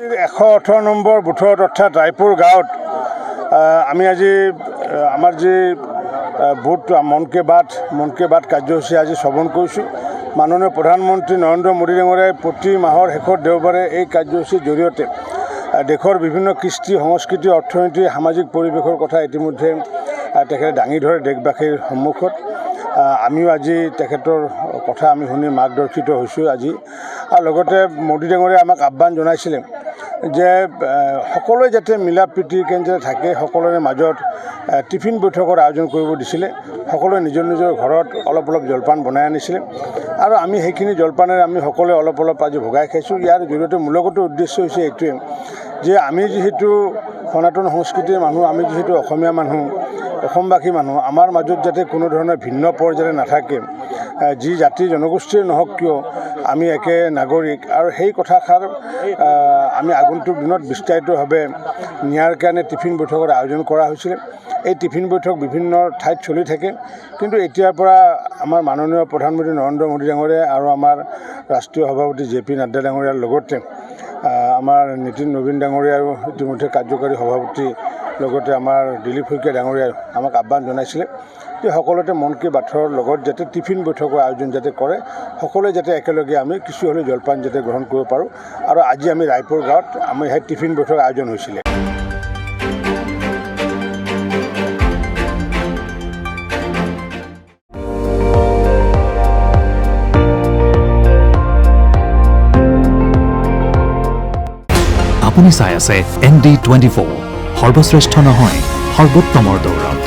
118 number বুথত অৰ্থাৎ ৰায়পুৰ গাঁৱত আমি আজি আমাৰ যি বুথ মন কি বাত কাৰ্যসূচী আজি শ্ৰৱণ কৰিছোঁ। মাননীয় প্ৰধানমন্ত্ৰী নৰেন্দ্ৰ মোদী ডাঙৰীয়াই প্ৰতি মাহৰ শেষৰ দেওবাৰে এই কাৰ্যসূচীৰ জৰিয়তে দেশৰ বিভিন্ন কৃষ্টি সংস্কৃতি অৰ্থনীতি সামাজিক পৰিৱেশৰ কথা ইতিমধ্যে তেখেতে দাঙি ধৰে দেশবাসীৰ সন্মুখত। আমিও আজি তেখেতৰ কথা আমি শুনি মাৰ্গদৰ্শিত হৈছোঁ আজি। আৰু লগতে মোদী ডাঙৰীয়াই আমাক আহ্বান জনাইছিলে যে সকলোৱে যাতে মিলা প্ৰীতিৰে থাকে, সকলোৰে মাজত টিফিন বৈঠকৰ আয়োজন কৰিব দিছিলে। সকলোৱে নিজৰ নিজৰ ঘৰত অলপ জলপান বনাই আনিছিলে আৰু আমি সেইখিনি জলপানেৰে আমি সকলোৱে অলপ আজি ভগাই খাইছোঁ। ইয়াৰ জৰিয়তে মূলগত উদ্দেশ্য হৈছে এইটোৱে যে আমি যিহেতু সনাতন সংস্কৃতিৰ মানুহ, আমি যিহেতু অসমীয়া মানুহ, অসমবাসী মানুহ, আমাৰ মাজত যাতে কোনো ধৰণৰ ভিন্ন পৰ্যায়ে নাথাকে, যি জাতি জনগোষ্ঠীৰ নহওক কিয় আমি একে নাগৰিক। আৰু সেই কথাষাৰ আমি আগন্তুক দিনত বিস্তাৰিতভাৱে নিয়াৰ কাৰণে টিফিন বৈঠকৰ আয়োজন কৰা হৈছিলে। এই টিফিন বৈঠক বিভিন্ন ঠাইত চলি থাকে, কিন্তু এতিয়াৰ পৰা আমাৰ মাননীয় প্ৰধানমন্ত্ৰী নৰেন্দ্ৰ মোদী ডাঙৰীয়া আৰু আমাৰ ৰাষ্ট্ৰীয় সভাপতি JP নাড্ডা ডাঙৰীয়াৰ লগতে আমাৰ নীতিন নবীন ডাঙৰীয়াও ইতিমধ্যে কাৰ্যকাৰী সভাপতি, লগতে আমাৰ দিলীপ শইকীয়া ডাঙৰীয়াই আমাক আহ্বান জনাইছিলে যে সকলোতে মন কি বাতৰ লগত যাতে টিফিন বৈঠকৰ আয়োজন যাতে কৰে, সকলোৱে যাতে একেলগে আমি কিছু হ'লেও জলপান যাতে গ্ৰহণ কৰিব পাৰোঁ। আৰু আজি আমি ৰায়পুৰ গাঁৱত আমি সেই টিফিন বৈঠক আয়োজন হৈছিলে। আপুনি চাই আছে ND24, সৰ্বশ্ৰেষ্ঠ নহয় সৰ্বোত্তমৰ দৌৰত।